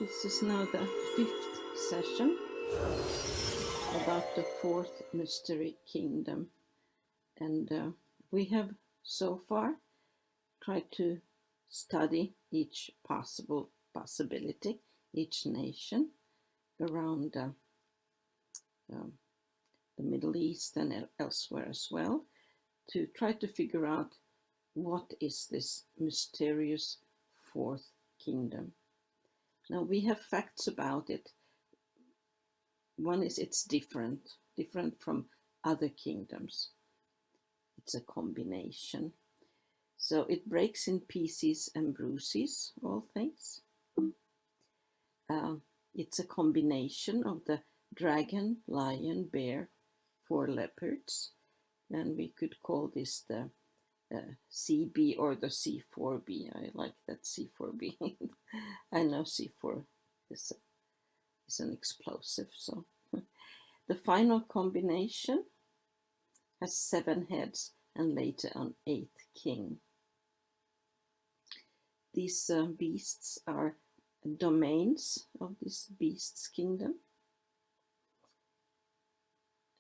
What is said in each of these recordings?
This is now the fifth session about the fourth mystery kingdom, and we have so far tried to study each possibility, each nation around the Middle East and elsewhere as well, to try to figure out what is this mysterious fourth kingdom. Now we have facts about it. One is it's different from other kingdoms. It's a combination. So it breaks in pieces and bruises, all things. It's a combination of the dragon, lion, bear, 4 leopards, and we could call this the CB or the C4B. I like that C4B. I know C4 is an explosive. So the final combination has 7 heads and later an 8th king. These beasts are domains of this beast's kingdom,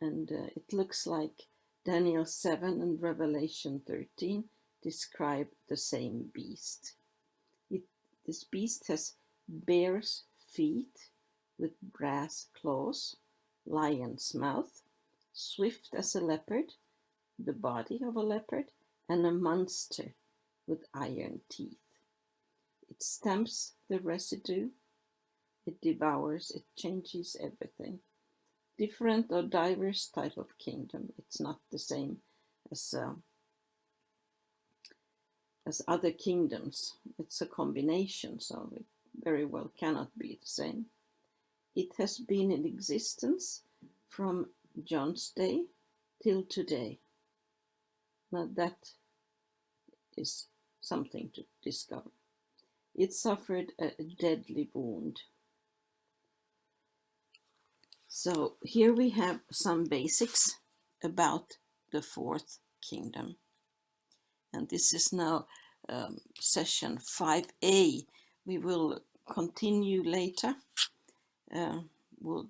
and it looks like Daniel 7 and Revelation 13 describe the same beast. This beast has bear's feet with brass claws, lion's mouth, swift as a leopard, the body of a leopard, and a monster with iron teeth. It stamps the residue, it devours, it changes everything. Different or diverse type of kingdom. It's not the same as other kingdoms. It's a combination, so it very well cannot be the same. It has been in existence from John's day till today. Now that is something to discover. It suffered a deadly wound. So here we have some basics about the fourth kingdom. And this is now session 5A. We will continue later with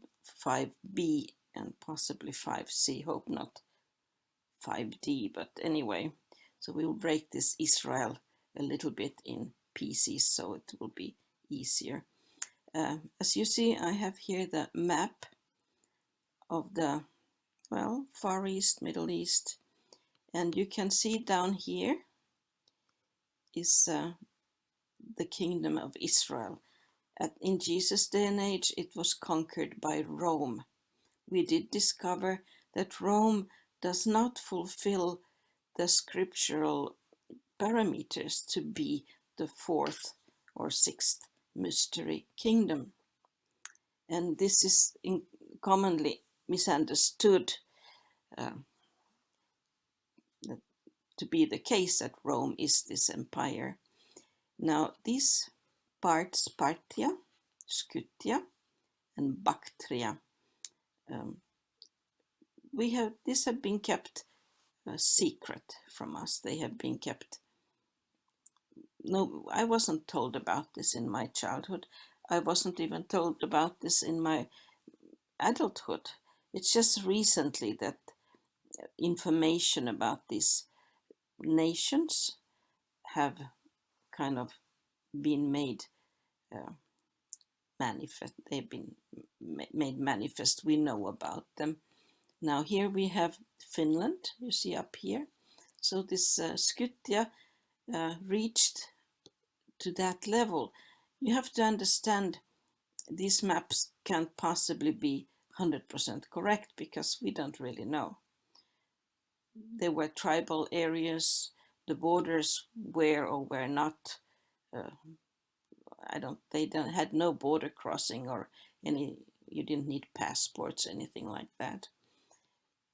5B and possibly 5C. Hope not 5D, but anyway. So we will break this Israel a little bit in pieces so it will be easier. As you see, I have here the map of the, well, Far East, Middle East. And you can see down here is the kingdom of Israel. In Jesus' day and age, it was conquered by Rome. We did discover that Rome does not fulfill the scriptural parameters to be the fourth or sixth mystery kingdom. And this is commonly misunderstood to be the case, that Rome is this empire. Now these parts, Parthia, Scythia, and Bactria, these have been kept secret from us. They have been kept. No, I wasn't told about this in my childhood. I wasn't even told about this in my adulthood. It's just recently that information about these nations have kind of been made manifest. They've been made manifest. We know about them. Now here we have Finland, you see up here. So this Scythia reached to that level. You have to understand these maps can't possibly be 100% correct because we don't really know. There were tribal areas, the borders were or were not. They had no border crossing or any. You didn't need passports, anything like that.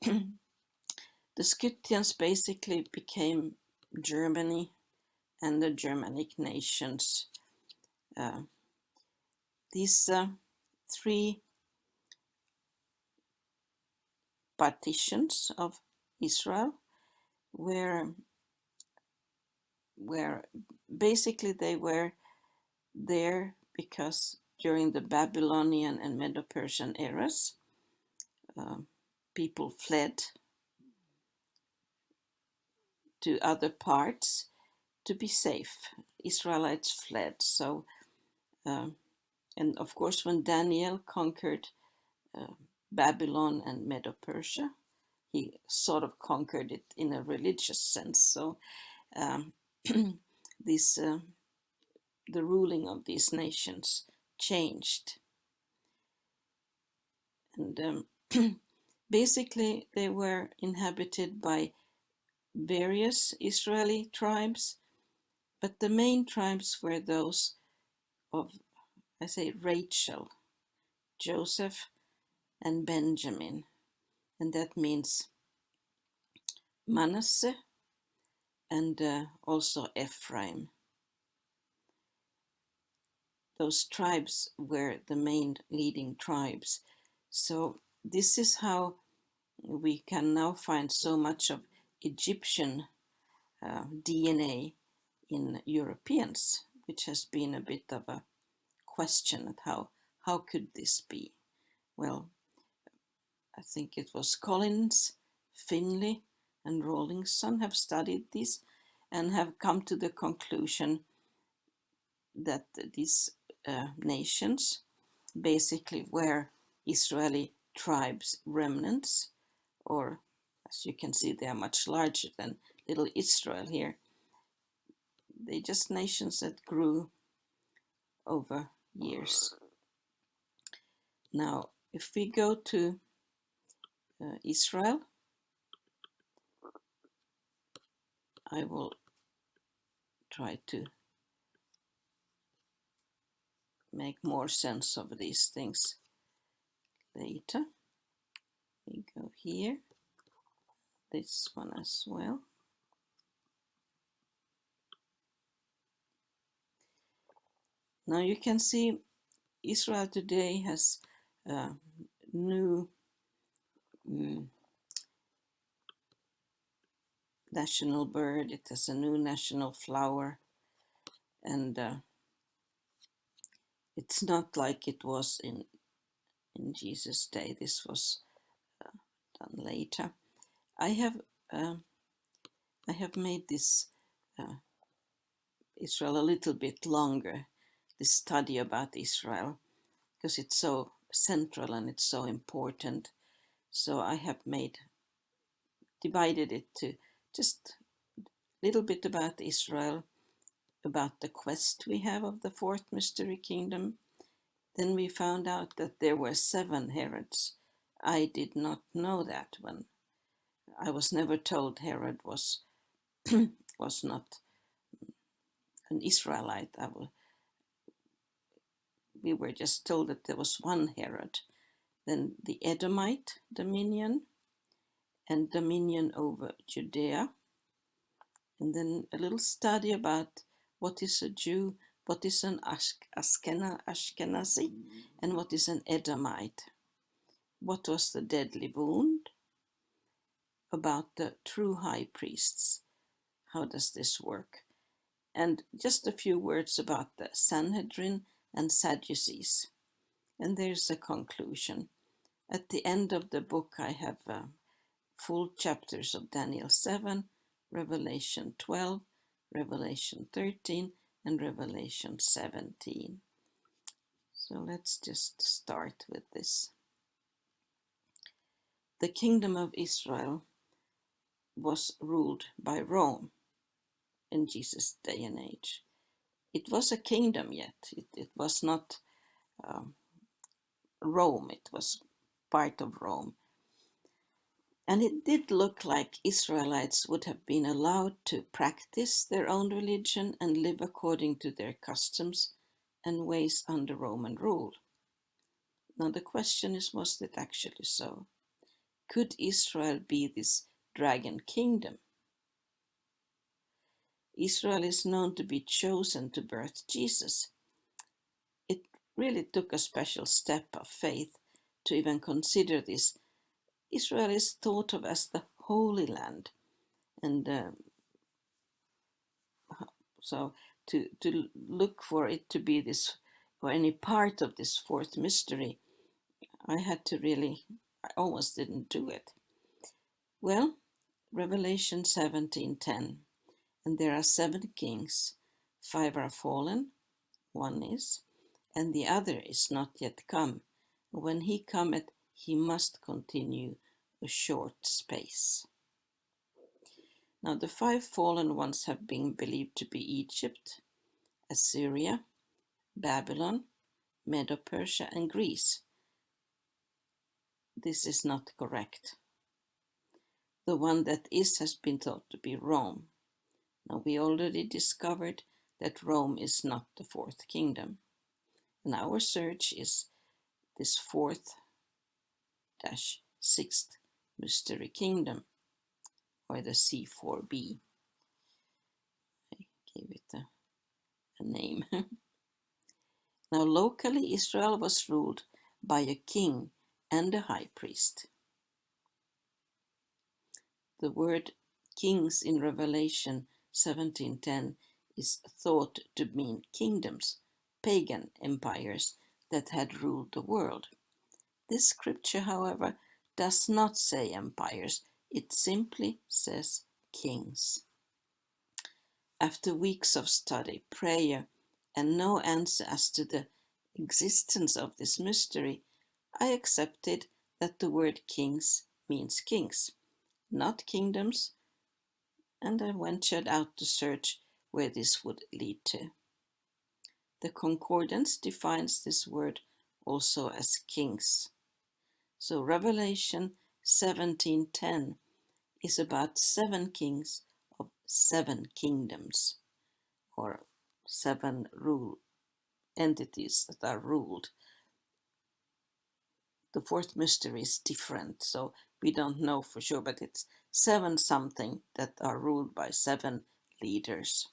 The Scythians basically became Germany and the Germanic nations. These 3 partitions of Israel where basically they were there because during the Babylonian and Medo-Persian eras. People fled to other parts to be safe. Israelites fled. So, and of course, when Daniel conquered Babylon and Medo-Persia, he sort of conquered it in a religious sense. So, this the ruling of these nations changed, and basically they were inhabited by various Israeli tribes, but the main tribes were those of, I say, Rachel, Joseph, and Benjamin, and that means Manasseh and also Ephraim. Those tribes were the main leading tribes. So this is how we can now find so much of Egyptian DNA in Europeans, which has been a bit of a question at how could this be? Well, I think it was Collins, Finley, and Rawlinson have studied this and have come to the conclusion that these nations basically were Israeli tribes remnants, or as you can see, they are much larger than little Israel here. They're just nations that grew over years. Now, if we go to Israel, I will try to make more sense of these things later. We go here, this one as well. Now you can see Israel today has a new national bird, it has a new national flower, and it's not like it was in Jesus' day. This was done later. I have made this Israel a little bit longer, this study about Israel, because it's so central and it's so important. So I have divided it to just a little bit about Israel, about the quest we have of the fourth mystery kingdom. Then we found out that there were 7 Herods. I did not know that when I was never told Herod was was not an Israelite. We were just told that there was one Herod. Then the Edomite dominion and dominion over Judea. And then a little study about what is a Jew, what is an Ashkenazi, and what is an Edomite. What was the deadly wound? About the true high priests. How does this work? And just a few words about the Sanhedrin and Sadducees. And there's a conclusion. At the end of the book, I have full chapters of Daniel 7, Revelation 12, Revelation 13, and Revelation 17. So let's just start with this. The kingdom of Israel was ruled by Rome in Jesus' day and age. It was a kingdom yet. It was not Rome. It was part of Rome. And it did look like Israelites would have been allowed to practice their own religion and live according to their customs and ways under Roman rule. Now the question is, was it actually so? Could Israel be this dragon kingdom? Israel is known to be chosen to birth Jesus. It really took a special step of faith to even consider this. Israel is thought of as the Holy Land, and so to look for it to be this or any part of this fourth mystery, I almost didn't do it. Well, Revelation 17:10, and there are 7 kings, 5 are fallen, one is, and the other is not yet come. When he cometh, he must continue a short space. Now the 5 fallen ones have been believed to be Egypt, Assyria, Babylon, Medo-Persia, and Greece. This is not correct. The one that is has been thought to be Rome. Now we already discovered that Rome is not the fourth kingdom. And our search is this 4th-6th mystery kingdom, or the C4b. I gave it a name. Now locally Israel was ruled by a king and a high priest. The word kings in Revelation 17:10 is thought to mean kingdoms, pagan empires that had ruled the world. This scripture, however, does not say empires, it simply says kings. After weeks of study, prayer, and no answer as to the existence of this mystery, I accepted that the word kings means kings, not kingdoms, and I ventured out to search where this would lead to. The concordance defines this word also as kings. So Revelation 17:10 is about 7 kings of 7 kingdoms, or 7 entities that are ruled. The fourth mystery is different, so we don't know for sure, but it's 7 something that are ruled by 7 leaders.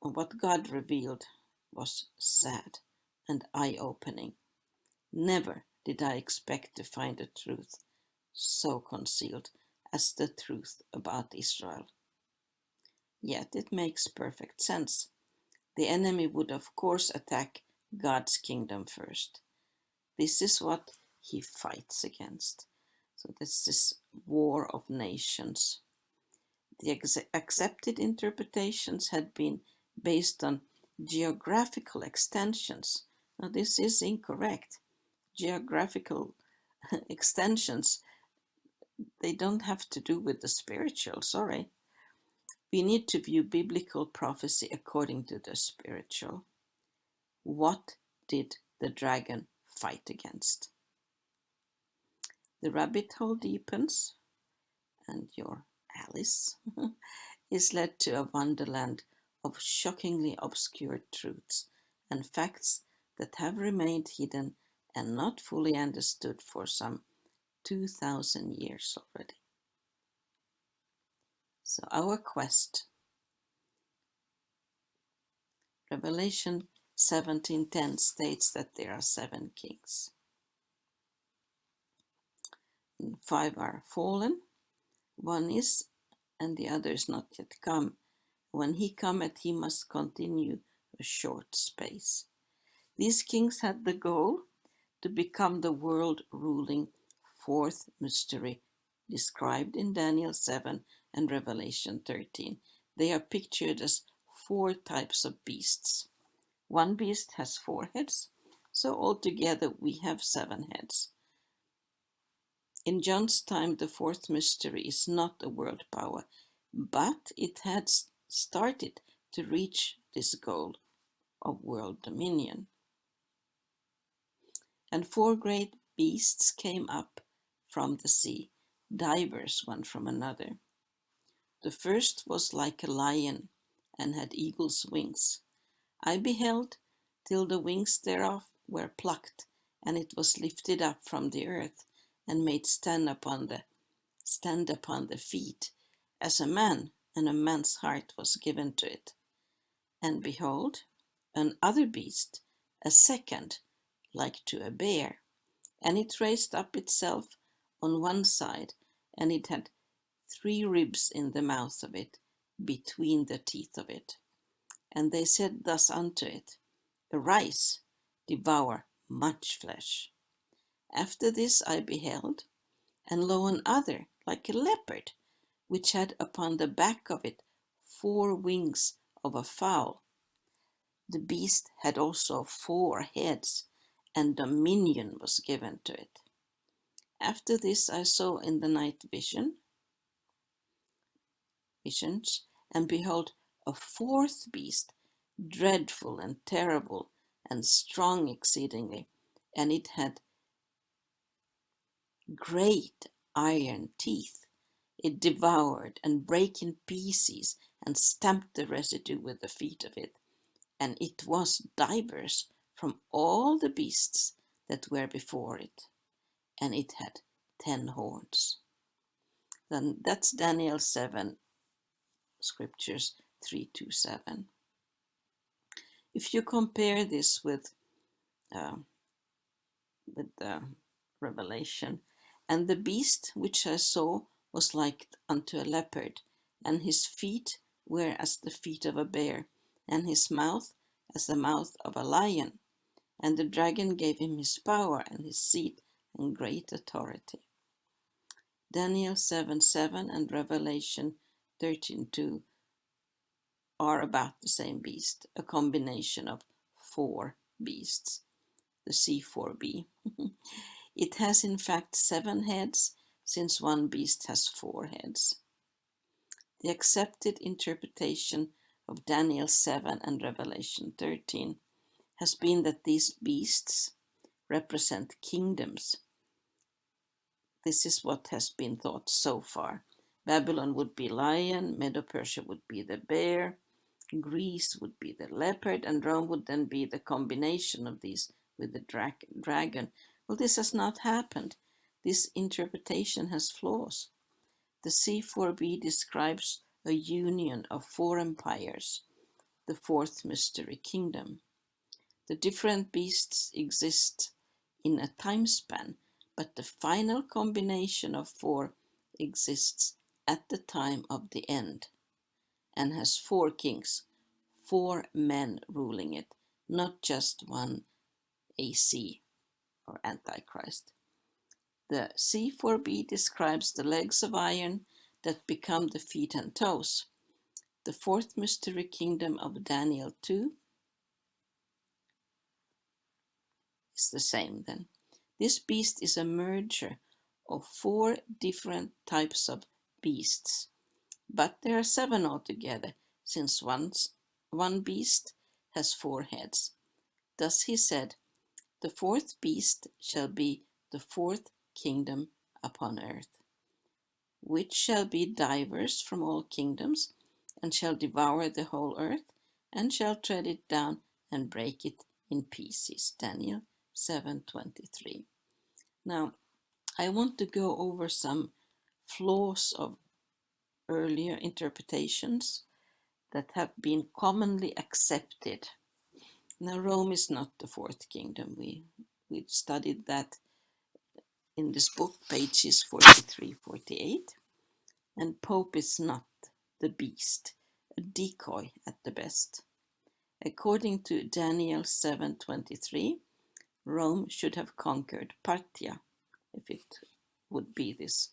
And what God revealed was sad and eye-opening. Never did I expect to find a truth so concealed as the truth about Israel. Yet it makes perfect sense. The enemy would of course attack God's kingdom first. This is what he fights against. So this is war of nations. The accepted interpretations had been based on geographical extensions. Now this is incorrect. Geographical extensions, they don't have to do with the spiritual, sorry. We need to view biblical prophecy according to the spiritual. What did the dragon fight against? The rabbit hole deepens, and your Alice is led to a wonderland of shockingly obscure truths and facts that have remained hidden and not fully understood for some 2,000 years already. So our quest, Revelation 17:10 states that there are 7 kings. 5 are fallen, one is, and the other is not yet come. When he cometh, he must continue a short space. These kings had the goal to become the world-ruling 4th mystery described in Daniel 7 and Revelation 13. They are pictured as 4 types of beasts. One beast has 4 heads, so altogether we have 7 heads. In John's time, the 4th mystery is not a world power, but it had started to reach this goal of world dominion. And 4 great beasts came up from the sea, diverse one from another. The first was like a lion, and had eagle's wings. I beheld till the wings thereof were plucked, and it was lifted up from the earth, and made stand upon the feet, as a man, and a man's heart was given to it. And behold, another beast, a second, like to a bear, and it raised up itself on one side, and it had 3 ribs in the mouth of it, between the teeth of it. And they said thus unto it, arise, devour much flesh. After this I beheld, and lo, another, like a leopard, which had upon the back of it 4 wings of a fowl. The beast had also 4 heads, and dominion was given to it. After this I saw in the night visions, and behold, a 4th beast, dreadful and terrible, and strong exceedingly, and it had great iron teeth. It devoured and brake in pieces, and stamped the residue with the feet of it. And it was diverse from all the beasts that were before it, and it had 10 horns. Then that's Daniel 7, scriptures 3-7. If you compare this with the Revelation, and the beast which I saw was like unto a leopard, and his feet were as the feet of a bear, and his mouth as the mouth of a lion. And the dragon gave him his power and his seat and great authority. Daniel 7:7 and Revelation 13:2 are about the same beast, a combination of 4 beasts, the C4B. It has in fact 7 heads, since one beast has 4 heads. The accepted interpretation of Daniel 7 and Revelation 13 has been that these beasts represent kingdoms. This is what has been thought so far. Babylon would be lion, Medo-Persia would be the bear, Greece would be the leopard, and Rome would then be the combination of these with the dragon. Well, this has not happened. This interpretation has flaws. The C4B describes a union of 4 empires, the 4th mystery kingdom. The different beasts exist in a time span, but the final combination of 4 exists at the time of the end, and has 4 kings, 4 men ruling it, not just one AC or Antichrist. The C4B describes the legs of iron that become the feet and toes. The 4th mystery kingdom of Daniel 2 is the same then. This beast is a merger of 4 different types of beasts, but there are 7 altogether, since one beast has 4 heads. Thus he said, the 4th beast shall be the 4th kingdom upon earth, which shall be diverse from all kingdoms, and shall devour the whole earth, and shall tread it down and break it in pieces. Daniel 7:23. Now, I want to go over some flaws of earlier interpretations that have been commonly accepted. Now, Rome is not the 4th kingdom. We studied that in this book, pages 43-48. And Pope is not the beast, a decoy at the best. According to Daniel 7:23, Rome should have conquered Parthia, if it would be this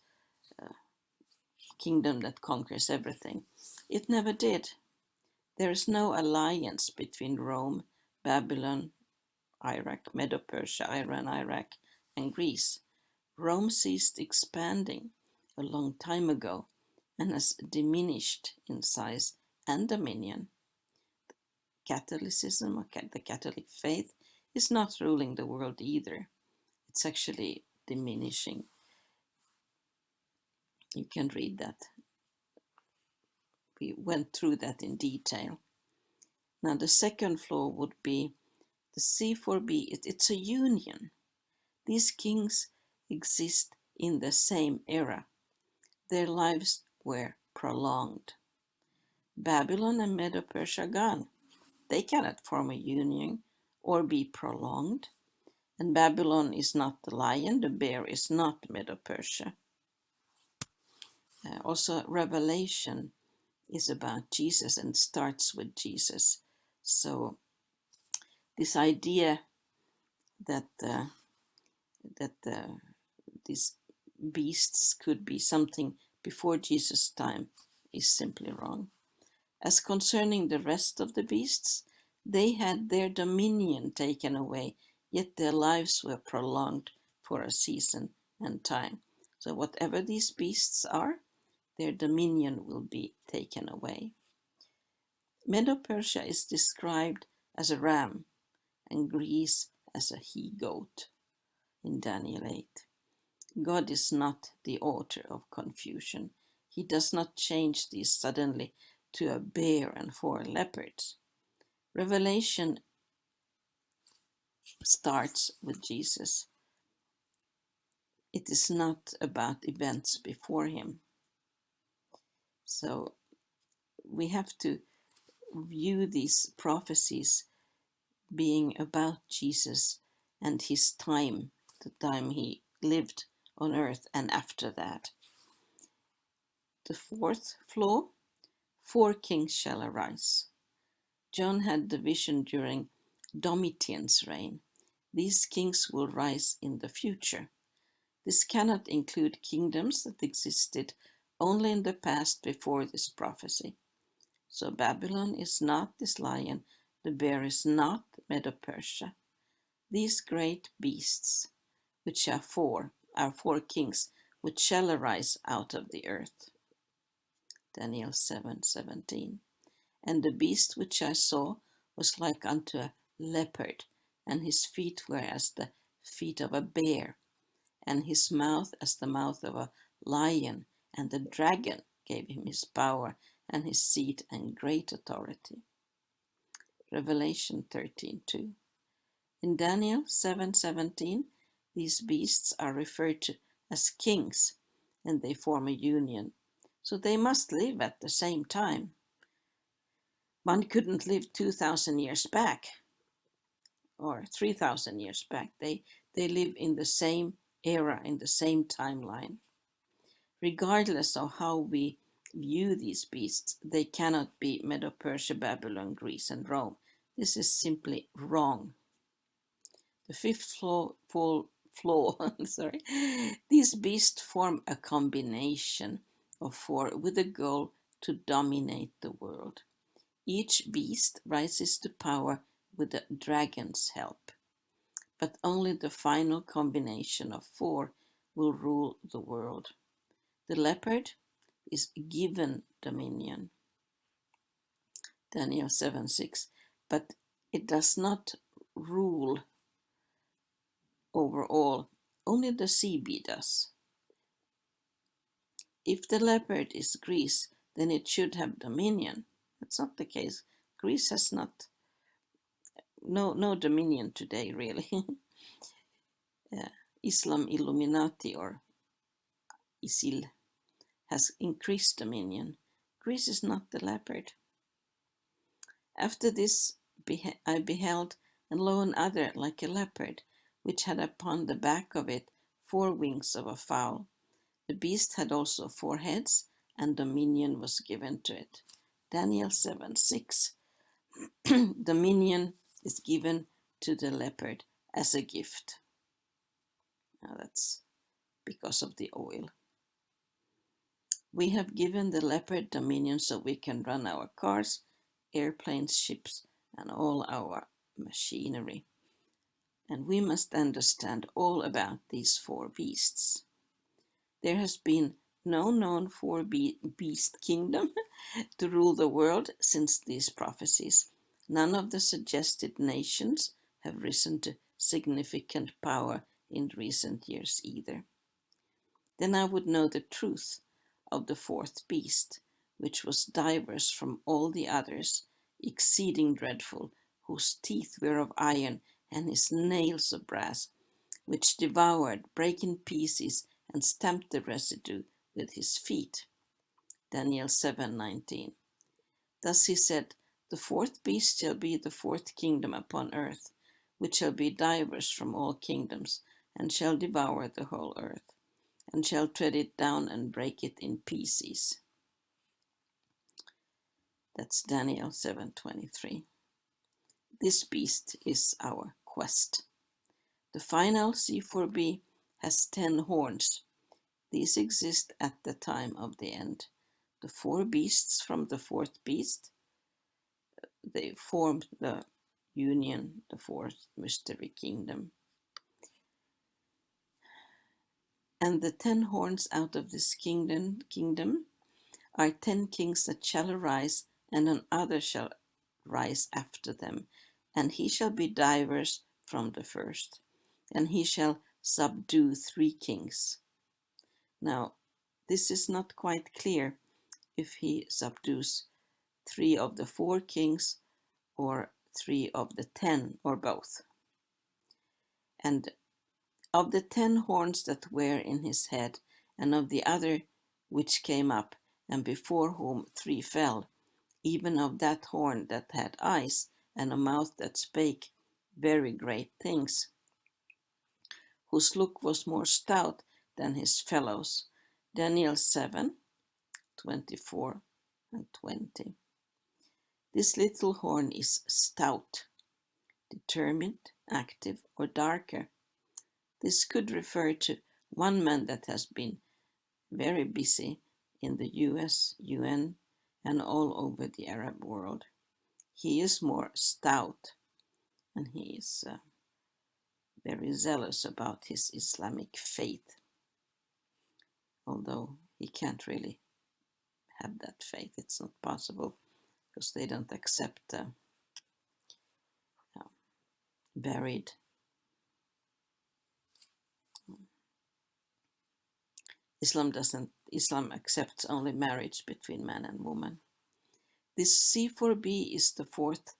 kingdom that conquers everything. It never did. There is no alliance between Rome, Babylon, Iraq, Medo-Persia, Iran, Iraq, and Greece. Rome ceased expanding a long time ago and has diminished in size and dominion. Catholicism, or the Catholic faith, is not ruling the world either. It's actually diminishing. You can read that. We went through that in detail. Now, the second flaw would be the C4B. It's a union. These kings exist in the same era. Their lives were prolonged. Babylon and Medo-Persia gone. They cannot form a union or be prolonged. And Babylon is not the lion, the bear is not Medo-Persia. Also, Revelation is about Jesus and starts with Jesus. So this idea that these beasts could be something before Jesus' time is simply wrong. As concerning the rest of the beasts, they had their dominion taken away, yet their lives were prolonged for a season and time. So whatever these beasts are, their dominion will be taken away. Medo-Persia is described as a ram and Greece as a he-goat in Daniel 8. God is not the author of confusion. He does not change these suddenly to a bear and 4 leopards. Revelation starts with Jesus. It is not about events before him. So we have to view these prophecies being about Jesus and his time, the time he lived on earth and after that. The 4th flaw, 4 kings shall arise. John had the vision during Domitian's reign. These kings will rise in the future. This cannot include kingdoms that existed only in the past before this prophecy. So Babylon is not this lion, the bear is not Medo-Persia. These great beasts, which are 4 kings, which shall arise out of the earth. Daniel 7:17. And the beast which I saw was like unto a leopard, and his feet were as the feet of a bear, and his mouth as the mouth of a lion, and the dragon gave him his power and his seat and great authority. Revelation 13:2. In Daniel 7:17, these beasts are referred to as kings, and they form a union. So they must live at the same time. One couldn't live 2,000 years back or 3,000 years back. They live in the same era, in the same timeline. Regardless of how we view these beasts, they cannot be Medo-Persia, Babylon, Greece, and Rome. This is simply wrong. The 5th flaw, sorry. These beasts form a combination of 4 with the goal to dominate the world. Each beast rises to power with the dragon's help, but only the final combination of 4 will rule the world. The leopard is given dominion, Daniel 7:6, but it does not rule over all, only the sea bee does. If the leopard is Greece, then it should have dominion. That's not the case. Greece has no dominion today, really. Islam Illuminati, or ISIL, has increased dominion. Greece is not the leopard. After this I beheld, and lo, another like a leopard, which had upon the back of it 4 wings of a fowl. The beast had also 4 heads, and dominion was given to it. Daniel 7:6. Dominion is given to the leopard as a gift. Now that's because of the oil. We have given the leopard dominion so we can run our cars, airplanes, ships, and all our machinery. And we must understand all about these 4 beasts. There has been no known 4-beast kingdom to rule the world since these prophecies. None of the suggested nations have risen to significant power in recent years either. Then I would know the truth of the 4th beast, which was diverse from all the others, exceeding dreadful, whose teeth were of iron and his nails of brass, which devoured, brake in pieces, and stamped the residue with his feet. Daniel 7:19. Thus he said, the 4th beast shall be the 4th kingdom upon earth, which shall be diverse from all kingdoms, and shall devour the whole earth, and shall tread it down and break it in pieces. That's Daniel 7:23. This beast is our quest. The final C4b has 10 horns. These exist at the time of the end. The 4 beasts from the 4th beast, they form the union, the 4th mystery kingdom. And the 10 horns out of this kingdom are 10 kings that shall arise, and another shall rise after them, and he shall be diverse from the first, and he shall subdue 3 kings. Now, this is not quite clear if he subdues 3 of the 4 kings or 3 of the 10 or both. And of the 10 horns that were in his head, and of the other which came up, and before whom 3 fell, even of that horn that had eyes and a mouth that spake very great things, whose look was more stout than his fellows. Daniel 7:24 and 20. This little horn is stout, determined, active, or darker. This could refer to one man that has been very busy in the US, UN, and all over the Arab world. He is more stout, and he is very zealous about his Islamic faith, although he can't really have that faith. It's not possible because they don't accept varied Islam accepts only marriage between man and woman. This C4b is the 4th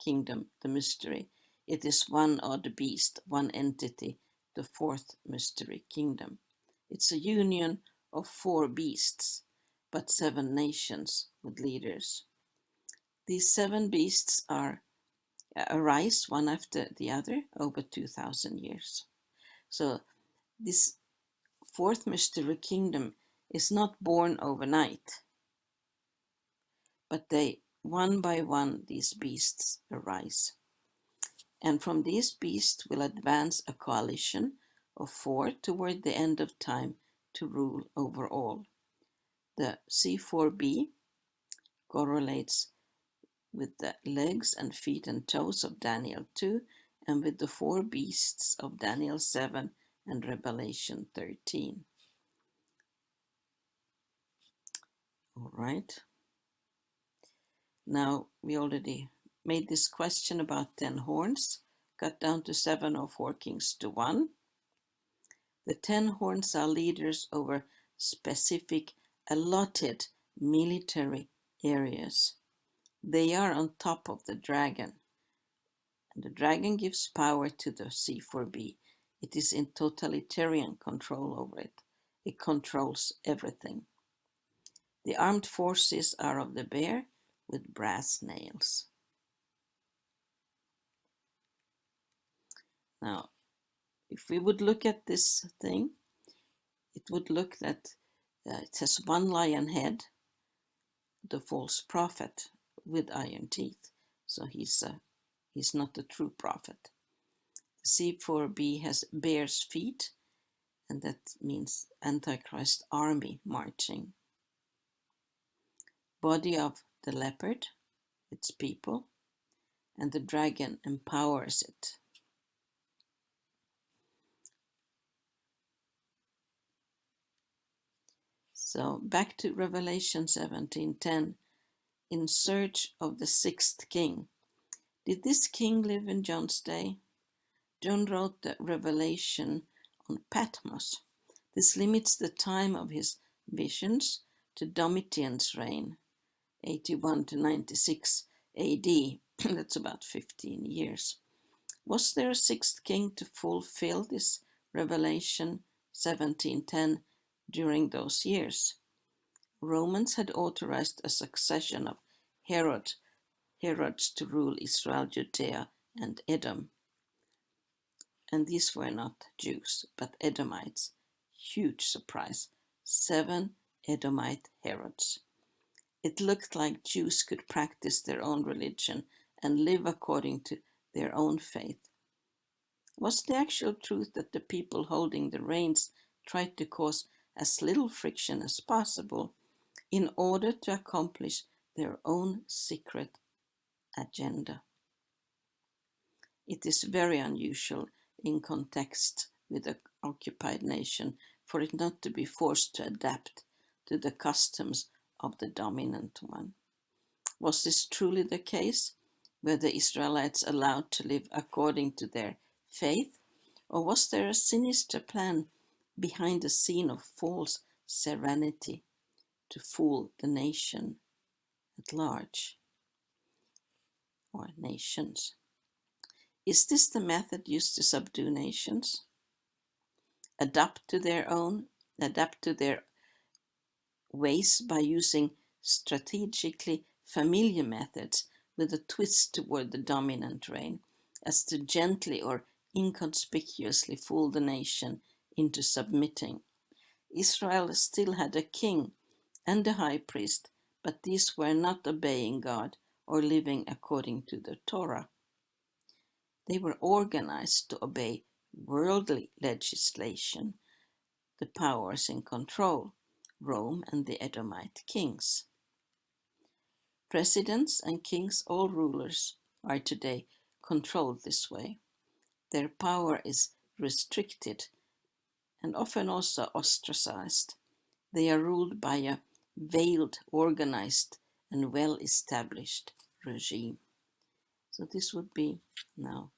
kingdom, the mystery. It is one odd beast, one entity, the 4th mystery kingdom. It's a union of 4 beasts, but 7 nations with leaders. These 7 beasts arise one after the other over 2,000 years. So this 4th mystery kingdom is not born overnight, but one by one these beasts arise. And from these beasts will advance a coalition of 4 toward the end of time to rule over all. The C4b correlates with the legs and feet and toes of Daniel 2 and with the 4 beasts of Daniel 7 and Revelation 13. All right. Now, we already made this question about 10 horns, cut down to 7 or 4 kings to 1. The 10 horns are leaders over specific allotted military areas. They are on top of the dragon. And the dragon gives power to the C4b. It is in totalitarian control over it. It controls everything. The armed forces are of the bear with brass nails. Now, if we would look at this thing, it would look that it has 1 lion head, the false prophet with iron teeth. So he's not a true prophet. The C4b has bear's feet, and that means Antichrist army marching. Body of the leopard, its people, and the dragon empowers it. So back to Revelation 17:10, in search of the 6th king. Did this king live in John's day? John wrote the Revelation on Patmos. This limits the time of his visions to Domitian's reign, 81 to 96 AD. That's about 15 years. Was there a 6th king to fulfill this Revelation 17:10 during those years? Romans had authorized a succession of Herods to rule Israel, Judea, and Edom. And these were not Jews, but Edomites. Huge surprise. 7 Edomite Herods. It looked like Jews could practice their own religion and live according to their own faith. Was the actual truth that the people holding the reins tried to cause as little friction as possible in order to accomplish their own secret agenda? It is very unusual in context with an occupied nation for it not to be forced to adapt to the customs of the dominant one. Was this truly the case? Were the Israelites allowed to live according to their faith? Or was there a sinister plan behind the scene of false serenity to fool the nation at large, or nations? Is this the method used to subdue nations? Adapt to their ways by using strategically familiar methods with a twist toward the dominant reign, as to gently or inconspicuously fool the nation into submitting. Israel still had a king and a high priest, but these were not obeying God or living according to the Torah. They were organized to obey worldly legislation, the powers in control, Rome and the Edomite kings. Presidents and kings, all rulers, are today controlled this way. Their power is restricted and often also ostracized. They are ruled by a veiled, organized, and well-established regime. So this would be now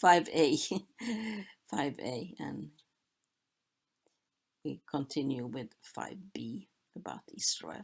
5a, 5a, and we continue with 5b about Israel.